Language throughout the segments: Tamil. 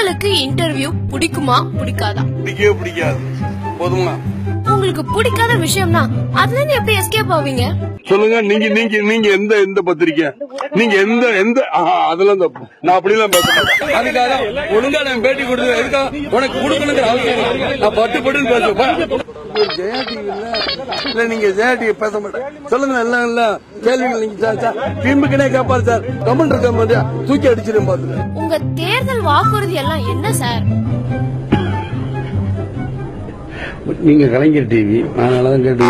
உங்களுக்கு இன்டர்வியூ பிடிக்குமா பிடிக்காதா? பிடிக்காது போதுமா? உங்களுக்கு பிடிக்காத விஷயம்னா அதுல இருந்து எப்படி எஸ்கேப் ஆவீங்க? சொல்லுங்க. நீங்க எந்த பத்திரிக்கை, நீங்க எந்த அதெல்லாம் தப்பு. நான் அப்படி எல்லாம் பேச மாட்டேன். அதுக்காக ஒழுங்கா நான் பேட்டி கொடுத்து எதுக்கா உனக்கு கொடுக்கணுங்கிற அவசியம் இல்லை. நான் பட்டுன்னு பேசுவேன். ஜெயா டிவி நீங்க ஜெயா டிவி பேச மாட்டேன். சொல்லுங்க. எல்லாம் இல்ல கேள்விகள் நீங்க திமுகனே கேட்பாரு சார். கமெண்ட் இருக்க தூக்கி அடிச்சிடும் பாத்துங்க. உங்க தேர்தல் வாக்குறுதி எல்லாம் என்ன சார்? நீங்க கலைஞர் டிவி, அதனாலதான் கேட்டு.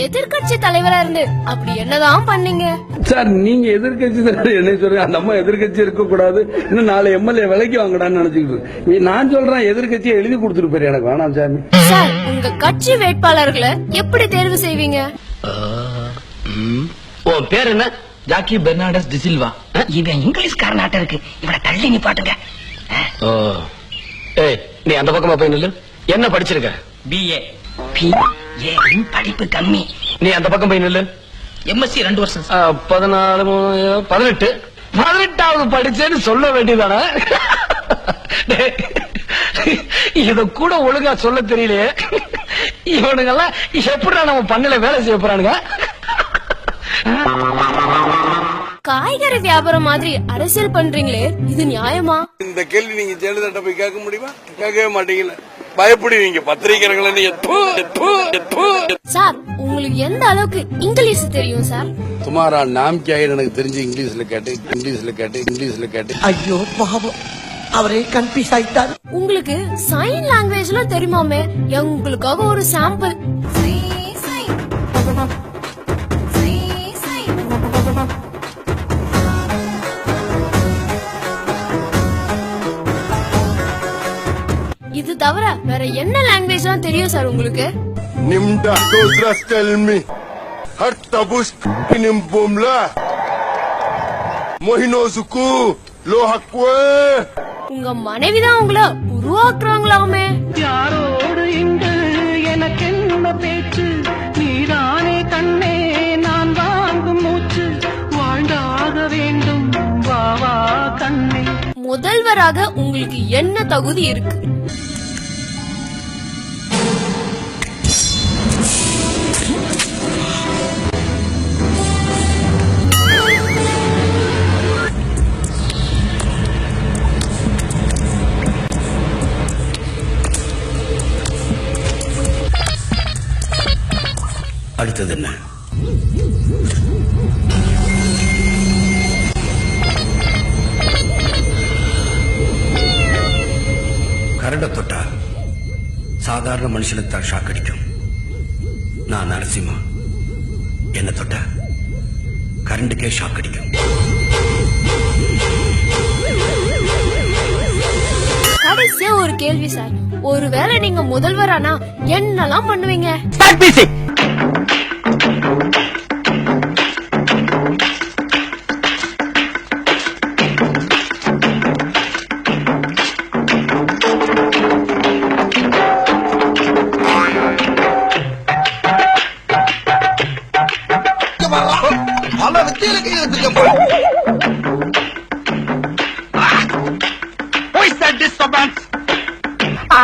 எதிர்கட்சி தலைவரா இருந்து அப்படி என்னதான் பண்ணீங்க சார்? நீங்க எதிர்கட்சி என்ன சொல்றீங்க? அந்த அம்மா எதிர்கட்சி இருக்க கூடாது, இன்னும் 4 எம்எல்ஏ விலைக்கு வாங்கடான்னு நினைச்சுக்கிட்டு நான் சொல்றேன். எதிர்கட்சியை எழுதி கொடுத்துட்டு போயிரு, எனக்கு வேணாம் சாமி. சார், உங்க கட்சி வேட்பாளர்களை எப்படி தேர்வு செய்வீங்க? உன் பேர் என்ன? ஜாக்கி பெர்னாண்டஸ் டிசில்வா. இவன் இங்கிலீஷ்காரனாட்ட இருக்கு, இவனை தள்ளி நிப்பாட்டுங்க. ஏய், நீ அந்த பக்கமா போய் நில்லு. என்ன படிச்சிருக்க? பிஏ. படிப்பு கம்மி. நீ அந்த பக்கம் போய் நில்லு. எம்எஸ்சி 2 வருஷம். 14 18 18வது படிச்சேன்னு சொல்ல வேண்டியதானே? இத கூட ஒழுங்கா சொல்ல தெரியலையே. இவனுங்கெல்லாம் எப்படா நம்ம பண்ணல வேலை செய்ய போறானுங்க? காய்கறி வியாபாரம் மாதிரி அரசியல் பண்றீங்களே, இது நியாயமா? இந்த கேள்வி நீங்க ஜெயலலிதா போய் கேட்க முடியுமா? கேட்கவே மாட்டீங்கல்ல. பயப்படுவீங்க பத்திரிகைகளை. நீங்க சார், உங்களுக்கு எந்த அளவுக்கு இங்கிலீஷ் தெரியும் சார்? துமாரா நாம் கியாயிரு எனக்கு தெரிஞ்சு இங்கிலீஷ்ல கேட்டு. ஐயோ பாவம், அவரே கன்ஃபியூஸ் ஆயிட்டாரு. உங்களுக்கு சைன் லாங்குவேஜ்லாம் தெரியுமாமே? உங்களுக்காக ஒரு சாம்பிள். இது தவிர வேற என்ன லாங்குவேஜ்லாம் தெரியும் சார் உங்களுக்கு? நிம்டா டோஸ்ரஸ் டெல் மீ ஹட் தபுஸ் நிம்பும்லா மோஹினோசுகு லோஹக்வே. உங்க மனைவிதான் உங்களை உருவாக்குறாங்களாமே. யாரோடு இங்கு எனக்கு என்ன பேச்சு? நீதானே கண்ணே நான் வாங்கும் மூச்சு. வாழ்ந்தாக வேண்டும் வா வா கண்ணே. முதல்வராக உங்களுக்கு என்ன தகுதி இருக்கு? அடுத்தது என்ன? கரண்ட தொட்டா சாதாரண மனுஷனுக்கு தான் ஷாக் அடிக்கும். நான் நரசிம்மா, என்ன தொட்டா கரண்டுக்கே ஷாக் அடிக்கும். கடைசியா ஒரு கேள்வி சார், ஒருவேளை நீங்க முதல்வரானா என்னெல்லாம் பண்ணுவீங்க?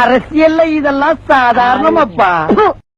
அரசியல்ல இதெல்லாம் சாதாரணமாப்பா.